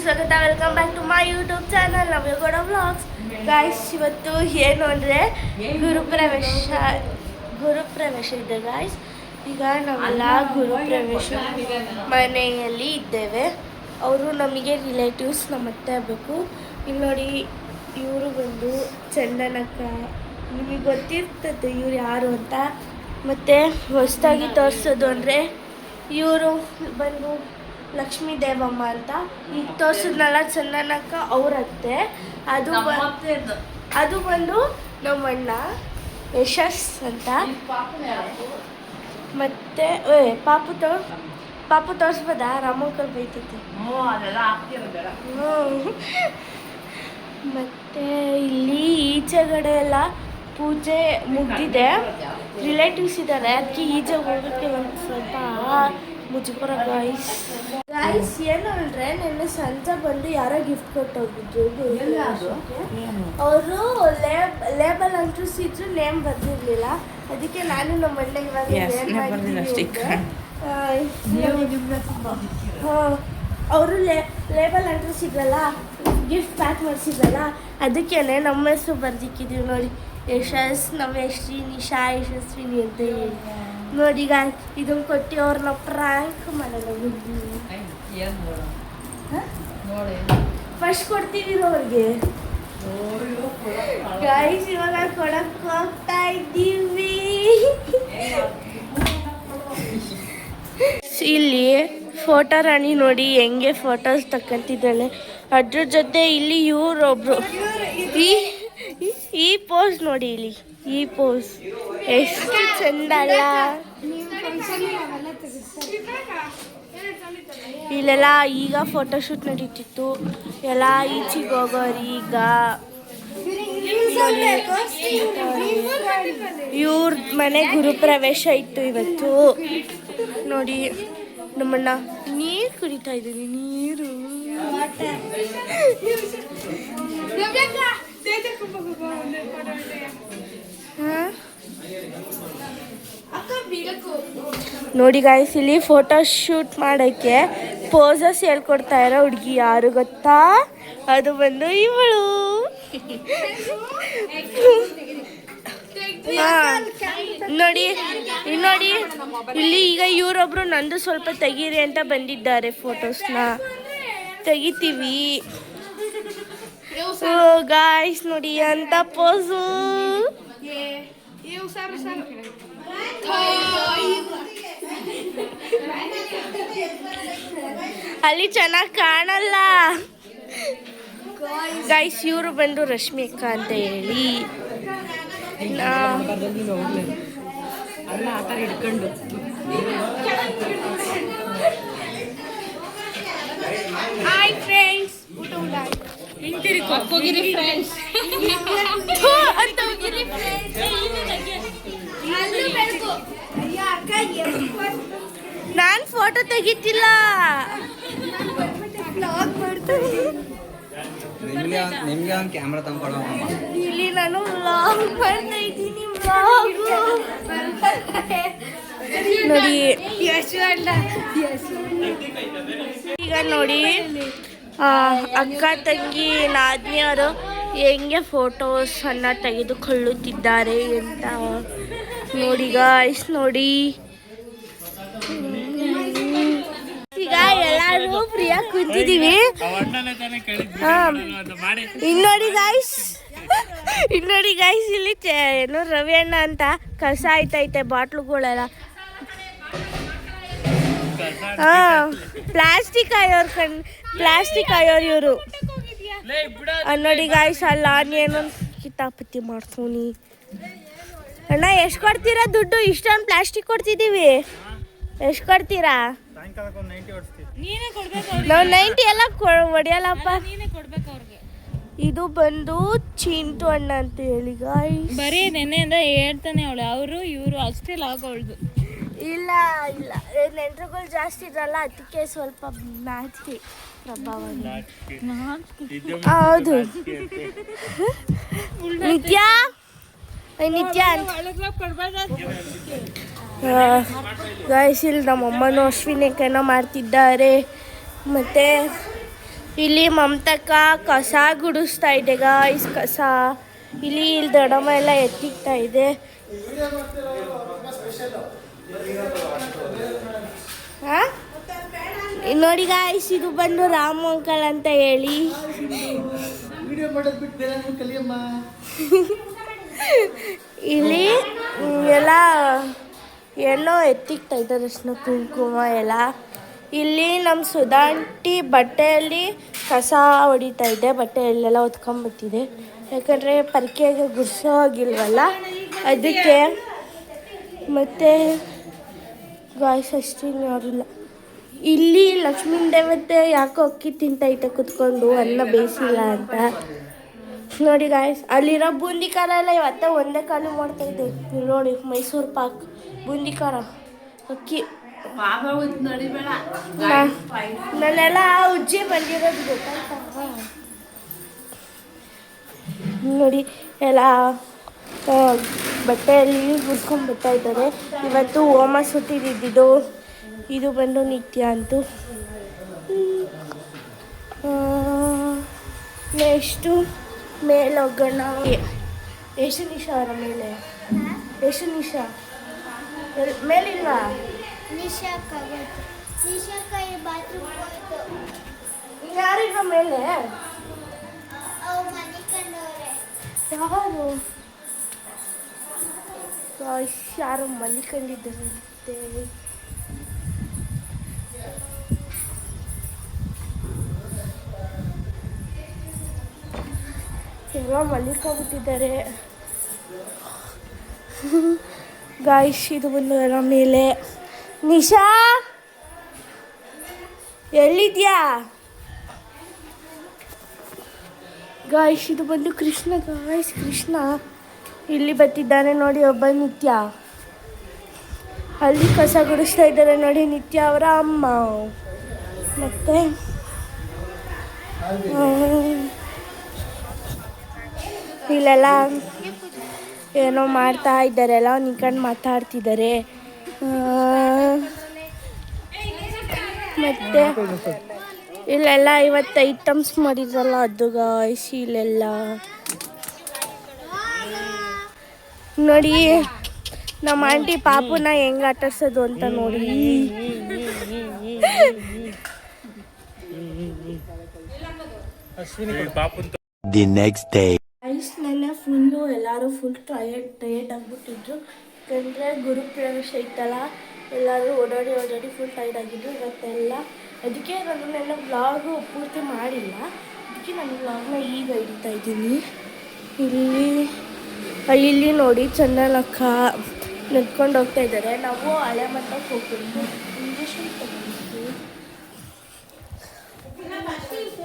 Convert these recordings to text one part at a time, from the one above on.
ಸ್ವಾಗತ. Welcome back to my YouTube channel Navya Gowda vlogs. Guys, ಇವತ್ತು ಏನು ಅಂದರೆ ಗುರುಪ್ರವೇಶ ಇದೆ ಗಾಯ್ಸ್. ಈಗ ನಾವೆಲ್ಲ ಗುರುಪ್ರವೇಶ ಮನೆಯಲ್ಲಿ ಇದ್ದೇವೆ. ಅವರು ನಮಗೆ ರಿಲೇಟಿವ್ಸ್, ನಮ್ಮ ಅತ್ತೆ ಆಗಬೇಕು. ಇಲ್ಲಿ ನೋಡಿ, ಇವರು ಬಂದು ಚಂದನಕ್ಕ. ನಿಮಗೆ ಗೊತ್ತಿರ್ತದೆ ಇವ್ರು ಯಾರು ಅಂತ. ಮತ್ತು ಹೊಸದಾಗಿ ತೋರಿಸೋದು ಅಂದರೆ ಇವರು ಬಂದು ಲಕ್ಷ್ಮೀ ದೇವಮ್ಮ ಅಂತ. ಈಗ ತೋರಿಸಿದ್ನಲ್ಲ ಚಂದನಕ್ಕ, ಅವರತ್ತೆ. ಅದು ಬಂದು ನಮ್ಮಣ್ಣ ಯಶಸ್ ಅಂತ. ಮತ್ತೆ ಪಾಪು ತೋರಿಸ್ಬೋದಾ? ರಾಮಂಕಲ್ ಬೈತೈತಿ. ಮತ್ತೆ ಇಲ್ಲಿ ಈಚೆಗಡೆ ಎಲ್ಲ ಪೂಜೆ ಮುಗ್ದಿದೆ. ರಿಲೇಟಿವ್ಸ್ ಇದ್ದಾರೆ, ಅದಕ್ಕೆ ಈಚೆ ಹೋಗೋಕ್ಕೆ ಒಂದು ಸ್ವಲ್ಪ ಮುಜುಗರ ಗಾಯ್ಸ್. ಏನು ಅಂದರೆ ನಿನ್ನೆ ಸಂಜೆ ಬಂದು ಯಾರೋ ಗಿಫ್ಟ್ ಕೊಟ್ಟೋಗಿದ್ರು. ಅವರು ಲೇಬಲ್ ಅಂಟಿಸಿದ್ರು, ನೇಮ್ ಬರ್ದಿರ್ಲಿಲ್ಲ. ಅದಕ್ಕೆ ನಾನು ನಮ್ಮ ಅಣ್ಣ ಇವಾಗ ಅವರು ಲೇಬಲ್ ಅಂಟಿಸಿದ್ರಲ್ಲ, ಗಿಫ್ಟ್ ಪ್ಯಾಕ್ ಮಾಡಿಸಿದ್ರಲ್ಲ, ಅದಕ್ಕೆ ನಮ್ಮ ಹೆಸರು ಬರ್ದಿಕ್ಕಿದ್ದೀವಿ ನೋಡಿ. ಯಶಸ್, ನಮ್ಮ ಯಶ್ರೀ, ನಿಶಾ, ಯಶಸ್ವಿನಿ ಅಂತ ಹೇಳಿ ನೋಡಿ. ಈಗ ಇದನ್ನು ಕೊಟ್ಟು ಅವ್ರನ್ನ ಪ್ರ್ಯಾಂಕ್ ಮಾಡಲ್ಲ. ಫಸ್ಟ್ ಕೊಡ್ತೀವಿ ಅವ್ರಿಗೆ ಗೈಸ್. ಇವಾಗ ಕೊಡಕ್ಕೆ ಹೋಗ್ತಾ ಇದ್ದೀವಿ. ಇಲ್ಲಿ ಫೋಟೋ ರಾಣಿ ನೋಡಿ ಹೆಂಗೆ ಫೋಟೋಸ್ ತಕ್ಕಂತಿದ್ದಾಳೆ. ಅದ್ರ ಜೊತೆ ಇಲ್ಲಿ ಇವರೊಬ್ರು ಈ ಪೋಸ್ ನೋಡಿ. ಇಲ್ಲಿ ಈ ಪೋಸ್ ಎಷ್ಟು ಚಂದ ಅಲ್ಲ. ಇಲ್ಲೆಲ್ಲ ಈಗ ಫೋಟೋಶೂಟ್ ನಡೀತಿತ್ತು. ಎಲ್ಲ ಈಚೆಗೆ ಹೋಗೋರು. ಈಗ ಇವ್ರ ಮನೆ ಗುರುಪ್ರವೇಶ ಇತ್ತು ಇವತ್ತು ನೋಡಿ. ನಮ್ಮಣ್ಣ ನೀರು ಕುಡಿತಾ ಇದ್ದೀನಿ. ನೀರು ನೋಡಿ ಗಾಯ್ಸ್, ಇಲ್ಲಿ ಫೋಟೋ ಶೂಟ್ ಮಾಡೋಕ್ಕೆ ಪೋಸಸ್ ಹೇಳ್ಕೊಡ್ತಾ ಇರೋ ಹುಡುಗಿ ಯಾರು ಗೊತ್ತಾ? ಅದು ಬಂದು ಇವಳು. ನೋಡಿ ಇಲ್ಲಿ ಈಗ ಇವರೊಬ್ರು ನಂದು ಸ್ವಲ್ಪ ತೆಗೀರಿ ಅಂತ ಬಂದಿದ್ದಾರೆ. ಫೋಟೋಸ್ನ ತೆಗಿತೀವಿ. ಗಾಯ್ಸ್ ನೋಡಿ ಅಂತ ಪೋಸು. ಅಲ್ಲಿ ಚೆನ್ನಾಗಿ ಕಾಣಲ್ಲ ಗಾಯ್ಸ್. ಇವರು ಬಂದು ರಶ್ಮಿ ಅಕ್ಕ ಅಂತ ಹೇಳಿ. ಹಾಯ್ ಫ್ರೆಂಡ್ಸ್, ನಾನು ಫೋಟೋ ತೆಗಿತಿಲ್ಲ. ಇಲ್ಲಿ ನಾನು ವ್ಲಾಗ್ ಮಾಡ್ತಾ ಇದ್ದೀನಿ. ನೋಡಿ ಈಗ ನೋಡಿ, ಅಕ್ಕ ತಂಗಿ ನಾದ್ನಿಯವರು ಹೆಂಗೆ ಫೋಟೋಸ್ ಅನ್ನ ತೆಗೆದುಕೊಳ್ಳುತ್ತಿದ್ದಾರೆ ಅಂತ ನೋಡಿ ಗಾಯ್ಸ್. ನೋಡಿ ಈಗ ಎಲ್ಲರೂ ಫ್ರೀಯಾಗಿ ಕೂತಿದ್ದೀವಿ. ಇನ್ನೋಡಿ ಗಾಯ್ಸ್, ಇಲ್ಲಿ ಏನು ರವಿ ಅಣ್ಣ ಅಂತ ಕಸ ಆಯ್ತೈತೆ ಬಾಟ್ಲುಗಳೆಲ್ಲ. ಪ್ಲಾಸ್ಟಿಕ್ ಆಯೋರು ಇವರು ನೋಡಿ ಗಾಯ್ಸ್. ಅಲ್ಲ ಏನು ಕಿತಾಪತಿ ಮಾಡ್ಸೋನಿ. ಅಣ್ಣ ಎಷ್ಟು ಕೊಡ್ತೀರಾ ದುಡ್ಡು? ಇಷ್ಟೊಂದು ಪ್ಲಾಸ್ಟಿಕ್ ಕೊಡ್ತಿದ್ದೀವಿ, ಎಷ್ಟು ಕೊಡ್ತೀರಾ? ನಾವು 90 ಎಲ್ಲ ಹೊಡೆಯಲ್ಲಪ್ಪ. ಇದು ಬಂದು ಚಿಂಟು ಅಣ್ಣ ಅಂತ ಹೇಳಿ ಗಾಯ್ಸ್. ಬರೀ ನೆನ್ನೆಯಿಂದ ಹೇಳ್ತಾನೆ ಅವಳು, ಅವರು ಇವರು ಅಷ್ಟೇ ಆಗೋಳ್ದು. ಇಲ್ಲ ನೆಂಟರುಗಳು ಜಾಸ್ತಿ ಇರಲ್ಲ, ಅದಕ್ಕೆ ಸ್ವಲ್ಪ ನಾಚಿಕೆ ಪ್ರಭಾವ. ಹೌದು ನಿತ್ಯ ಗಾಯ್ಸ್. ಇಲ್ಲಿ ನಮ್ಮಮ್ಮನೂ ಅಶ್ವಿನಿ ಕೈನ ಮಾಡ್ತಿದ್ದಾರೆ. ಮತ್ತು ಇಲ್ಲಿ ಮಮತಕ್ಕ ಕಸ ಗುಡಿಸ್ತಾ ಇದೆ ಗಾಯ್ಸ್. ಕಸ ಇಲ್ಲಿ ದೊಡ್ಡಮ್ಮ ಎಲ್ಲ ಎತ್ತಿಕ್ತಾ ಇದೆ. ನೋಡಿ ಗಾಯ್ಸ್, ಇದು ಬಂದು ರಾಮು ಅಂಕಲ್ ಅಂತ ಹೇಳಿ. ಇಲ್ಲಿ ಎಲ್ಲ ಏನೋ ಎತ್ತಿಕ್ತಾ ಇದ್ದಾರೆ, ಅರ್ಶಿನ ಕುಂಕುಮ ಎಲ್ಲ. ಇಲ್ಲಿ ನಮ್ಮ ಸುಧಾಂಟಿ ಬಟ್ಟೆಯಲ್ಲಿ ಕಸ ಹೊಡಿತಾ ಇದೆ, ಬಟ್ಟೆಯಲ್ಲೆಲ್ಲ ಹೊತ್ಕೊಂಬತ್ತಿದೆ. ಯಾಕಂದರೆ ಪರ್ಕೆಗೆ ಗುಡಿಸೋ ಹೋಗಿಲ್ವಲ್ಲ ಅದಕ್ಕೆ. ಮತ್ತು ಗಾಯ್ಸ್ ಅಷ್ಟೇ ನೋಡಿಲ್ಲ. ಇಲ್ಲಿ ಲಕ್ಷ್ಮೀ ದೇವತೆ ಯಾಕೋ ಅಕ್ಕಿ ತಿಂತೈತೆ ಕುತ್ಕೊಂಡು, ಅನ್ನ ಬೇಯಿಸಿಲ್ಲ ಅಂತ. ನೋಡಿ ಗಾಯ್ಸ್, ಅಲ್ಲಿರೋ ಬೂಂದಿ ಖಾರ ಎಲ್ಲ ಇವತ್ತ ಒಂದೇ ಕಾಲು ಮಾಡ್ತಾಯಿದ್ದೆ. ನೋಡಿ ಮೈಸೂರು ಪಾಕ್ ಬೂಂದಿ ಖಾರ ಅಕ್ಕಿ. ನನ್ನೆಲ್ಲ ಉಜ್ಜಿ ಬಂದಿರೋದು ಗೊತ್ತಾಯ್ತಾ? ನೋಡಿ ಎಲ್ಲ ಬಟ್ಟೆಯಲ್ಲಿ ಗುಡ್ಸ್ಕೊಂಡು ಬರ್ತಾ ಇದ್ದಾರೆ. ಇವತ್ತು ಹೋಮ ಸುಟ್ಟಿದ್ದು. ಇದು ಬಂದು ನಿತ್ಯ ಅಂತೂ. ನೆಕ್ಸ್ಟು ಮೇಲೆ ಹೋಗೋಣ. ಎಷ್ಟು ನಿಮಿಷ ಅವರ ಮೇಲೆ? ಎಷ್ಟು ನಿಮಿಷ ಮೇಲಿಲ್ವಾ? ಯಾರಿಗ ಮೇಲೆ? ಯಾರು ಯಾರು ಮಲಿಕೊಂಡಿದ್ದಾರಂತೆ. ಎಲ್ಲ ಮಲಿಕೊಂಡ್ಬಿಟ್ಟಿದ್ದಾರೆ ಗಾಯ್ಸ್. ಇದು ಬಂದು ಎಲ್ಲ ಮೇಲೆ. ನಿಶಾ ಎಲ್ಲಿದ್ಯಾ ಗಾಯ್ಸ್? ಇದು ಬಂದು ಕೃಷ್ಣ ಗಾಯ್ಸ್. ಕೃಷ್ಣ ಇಲ್ಲಿ ಬರ್ತಿದ್ದಾನೆ ನೋಡಿ, ಒಬ್ಬ ನಿತ್ಯ. ಅಲ್ಲಿ ಕಸ ಗುಡಿಸ್ತಾ ಇದ್ದಾರೆ ನೋಡಿ, ನಿತ್ಯ ಅವರ ಅಮ್ಮ. ಮತ್ತೆ ಇಲ್ಲೆಲ್ಲ ಏನೋ ಮಾಡ್ತಾ ಇದ್ದಾರೆ, ಎಲ್ಲ ನಿಂತ್ಕೊಂಡು ಮಾತಾಡ್ತಿದ್ದಾರೆ. ಮತ್ತು ಇಲ್ಲೆಲ್ಲ ಇವತ್ತು ಐಟಮ್ಸ್ ಮಾಡಿದ್ರಲ್ಲ ಅದು ಗಾಯ್ಸ್. ಇಲ್ಲೆಲ್ಲ ನೋಡಿ ನಮ್ಮ ಆಂಟಿ ಪಾಪುನ ಹೆಂಗೆ ಆಟಾಡ್ಸೋದು ಅಂತ ನೋಡಿ. The next day. ಐಸ್ ನೆನ್ನೆ ಫುಲ್ಲು ಎಲ್ಲರೂ ಫುಲ್ ಟಯರ್ಡ್ ಆಗಿಬಿಟ್ಟಿದ್ರು. ಯಾಕಂದರೆ ಗುರುಪ್ರವೇಶ ಇತ್ತಲ್ಲ, ಎಲ್ಲರೂ ಓಡಾಡಿ ಫುಲ್ ಟೈರ್ಡ್ ಆಗಿದ್ರು ಇವತ್ತೆಲ್ಲ. ಅದಕ್ಕೆ ನಾನು ನನ್ನ ವ್ಲಾಗು ಪೂರ್ತಿ ಮಾಡಿಲ್ಲ. ಅದಕ್ಕೆ ನಾನು ವ್ಲಾಗ್ನ ಈಗ ಹಿಡಿತಾ ಇದ್ದೀನಿ. ಇಲ್ಲಿ ನೋಡಿ ಚಂದನಕ್ಕ ನಡ್ಕೊಂಡು ಹೋಗ್ತಾ ಇದ್ದಾರೆ. ನಾವು ಹಳೆ ಮಠಕ್ಕೆ ಹೋಗ್ಬಿಟ್ಟು ಇಂಜೆಕ್ಷನ್ ತಗೊಂಡಿದ್ವಿ.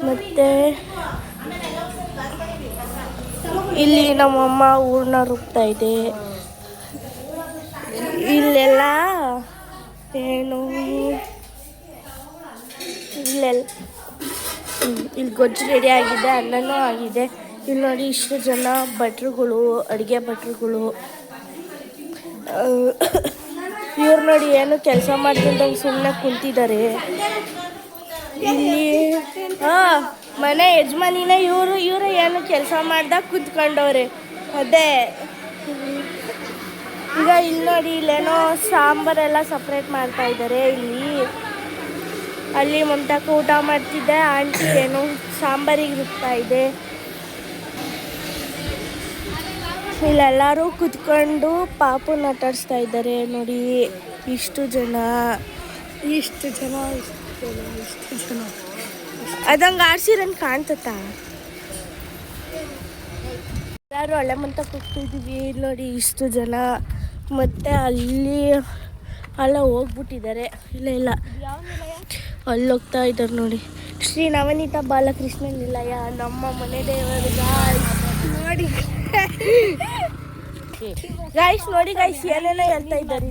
ಮತ್ತು ಇಲ್ಲಿ ನಮ್ಮಮ್ಮ ಹೂರ್ಣ ರುಬ್ತಾ ಇದೆ. ಇಲ್ಲೆಲ್ಲ ಏನು ಇಲ್ಲಿ ಗೊಜ್ಜು ರೆಡಿ ಆಗಿದೆ, ಅನ್ನನೂ ಆಗಿದೆ. ಇಲ್ಲಿ ನೋಡಿ ಇಷ್ಟು ಜನ ಭಟ್ರುಗಳು, ಅಡುಗೆ ಭಟ್ರುಗಳು. ಇವ್ರು ನೋಡಿ ಏನು ಕೆಲಸ ಮಾಡ್ಕೊಂಡಂಗೆ ಸುಮ್ಮನೆ ಕುಂತಿದ್ದಾರೆ. ಇಲ್ಲಿ ಮನೆ ಯಜಮಾನಿನ ಇವರು ಏನು ಕೆಲಸ ಮಾಡ್ದಾಗ ಕುತ್ಕೊಂಡವ್ರೆ. ಅದೇ ಈಗ ಇಲ್ಲಿ ನೋಡಿ, ಇಲ್ಲೇನೋ ಸಾಂಬಾರೆಲ್ಲ ಸಪ್ರೇಟ್ ಮಾಡ್ತಾ ಇದ್ದಾರೆ. ಅಲ್ಲಿ ಮಮತಾಕ ಊಟ ಮಾಡ್ತಿದ್ದೆ, ಆಂಟಿ ಏನೋ ಸಾಂಬಾರಿಗೆ ರುಬ್ತಾ ಇದೆ. ಇಲ್ಲೆಲ್ಲರೂ ಕುತ್ಕೊಂಡು ಪಾಪುನ ಆಟಾಡಿಸ್ತಾ ಇದ್ದಾರೆ ನೋಡಿ. ಇಷ್ಟು ಜನ ಅದಂಗೆ ಆಡ್ಸಿರಂಗೆ ಕಾಣ್ತತ್ತ. ಎಲ್ಲರೂ ಹಳೆ ಮಂತಕ್ಕೆ ಹೋಗ್ತಿದ್ದೀವಿ. ನೋಡಿ ಇಷ್ಟು ಜನ. ಮತ್ತು ಅಲ್ಲ ಹೋಗ್ಬಿಟ್ಟಿದ್ದಾರೆ. ಇಲ್ಲ ಅಲ್ಲಿ ಹೋಗ್ತಾ ಇದ್ದಾರೆ ನೋಡಿ. ಶ್ರೀ ನವನೀತ ಬಾಲಕೃಷ್ಣ ನಿಲಯ, ನಮ್ಮ ಮನೆ ದೇವರು ನೋಡಿ ಗಾಯ್ಸ್. ನೋಡಿ ಗಾಯ್ಸ್, ಏನೇನೋ ಹೇಳ್ತಾ ಇದ್ದಾರೆ.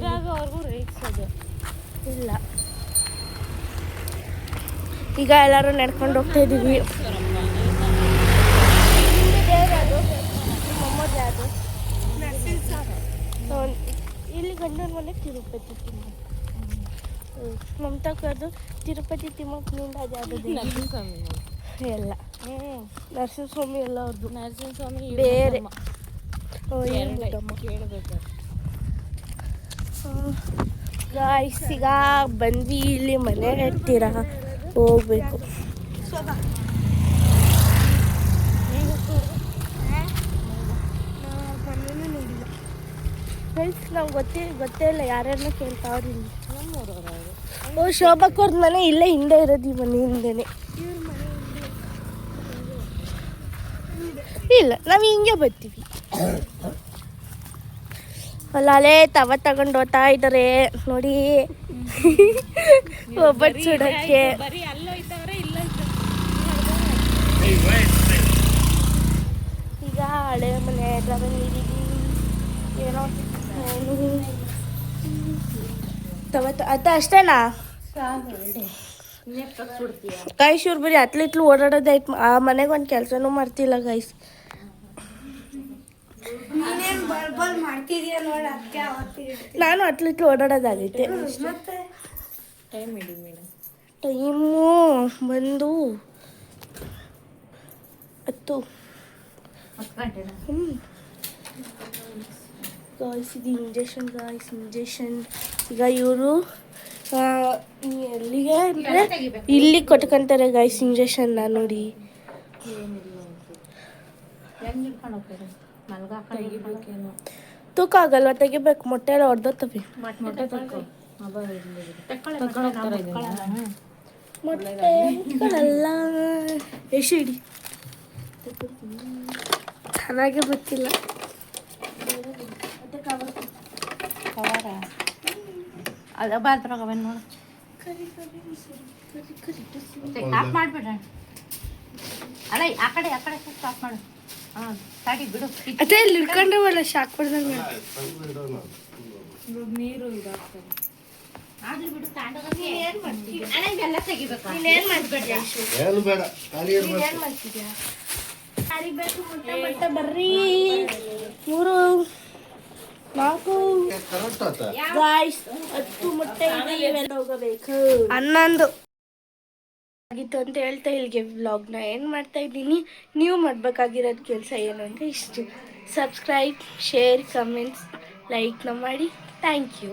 ಇಲ್ಲ ಈಗ ಎಲ್ಲರೂ ನಡ್ಕೊಂಡು ಹೋಗ್ತಾ ಇದ್ದೀವಿ. ಇಲ್ಲಿ ಗಂಡನ ಮನೆ ತಿರುಪತಿ ತಿಮ್ಮಪ್ಪ. ಮಮತಾ ಕರೆದು ತಿರುಪತಿ ತಿಮ್ಮಪ್ಪನಿಂದ ಜಾಗದಲ್ಲಿ ಎಲ್ಲ ನರಸಿಂಹಸ್ವಾಮಿ ಎಲ್ಲ ಅವ್ರದ್ದು ನರಸಿಂಹಸ್ವಾಮಿ ಬೇರೆ ಎರಡೇ ಕೇಳಬೇಕು. ಗಾಯ್ಸ್ ಈಗ ಬಂದ್ವಿ, ಇಲ್ಲಿ ಮನೆ ಹತ್ತಿರ ಹೋಗ್ಬೇಕು. ನಾವು ಗೊತ್ತೇ ಇಲ್ಲ, ಯಾರ್ಯಾರನ್ನ ಕೇಳ್ತಾವ್ರಿ ಇಲ್ಲಿ. ಓ ಶೋಭಕ್ ಅವ್ರ ಮನೆ ಇಲ್ಲೇ ಹಿಂದೆ ಇರೋದು, ಈ ಮನೆ ಹಿಂದೆನೆ. ಇಲ್ಲ ನಾವು ಹಿಂಗೆ ಬರ್ತೀವಿ. ಅಲ್ಲೇ ತವ ತಗೊಂಡು ಹೋಗ್ತಾ ಇದ್ದಾರೆ ನೋಡಿ ಒಬ್ಬಟ್ಟು ಸುಡಕ್ಕೆ. ಬರೀ ಅಲ್ಲೋಯ್ತವ್ರೆ ಇಲ್ಲ ಈಗ ಹಳೆ ಮನೆ ನೀರಿಗೆ ಏನೋ ಅತ್ತ ಅಷ್ಟೇನಾ ಗೈಸ್? ಇವ್ರು ಬರೀ ಅತ್ಲಿತ್ಲು ಓಡಾಡೋದಾಯ್ತು, ಆ ಮನೆಗೆ ಒಂದು ಕೆಲಸನೂ ಮಾಡ್ತಿಲ್ಲ ಗೈಸ್. ನಾನು ಅತ್ಲಿತ್ಲು ಓಡಾಡೋದಾಗೈತೆ. ಟೈಮು ಬಂದು 10. ಗಾಯ್ಸ್ ಇದು ಇಂಜೆಕ್ಷನ್. ಈಗ ಇವರು ಎಲ್ಲಿಗೆ ಅಂದರೆ ಇಲ್ಲಿ ಕೊಟ್ಕೊಂತಾರೆ ಗೈಸ್ ಇಂಜೆಕ್ಷನ್ನ ನೋಡಿ. ತೂಕ ಆಗಲ್ವ? ತೆಗಿಬೇಕು, ಮೊಟ್ಟೆ ಎಲ್ಲ ಹೊಡೆದೋಗ್ತವೆ. ಮೊಟ್ಟೆ ಇಟ್ಕೊಳ್ಳಲ್ಲ, ಎಷ್ಟು ಇಡಿ ಚೆನ್ನಾಗಿ ಗೊತ್ತಿಲ್ಲ. ಅದೇ ಇಲ್ಲಿ ಇಟ್ಕೊಂಡ್ರವಲ್ಲ ಶಾಕ್ ಹೊಡೆದಂಗೆ. ನೀರು ಬರ್ರಿ 3 4 ಗಾಯ್ಸ್ 10 ಮೊಟ್ಟೆ ಹೋಗಬೇಕು. 11 ಆಗಿತ್ತು ಅಂತ ಹೇಳ್ತಾ ಇಲ್ಲಿಗೆ ವ್ಲಾಗ್ನ ಏನು ಮಾಡ್ತಾ ಇದ್ದೀನಿ. ನೀವು ಮಾಡಬೇಕಾಗಿರೋದು ಕೆಲಸ ಏನು ಅಂದರೆ ಇಷ್ಟು: ಸಬ್ಸ್ಕ್ರೈಬ್, ಶೇರ್, ಕಮೆಂಟ್ಸ್, ಲೈಕ್ನ ಮಾಡಿ. Thank you.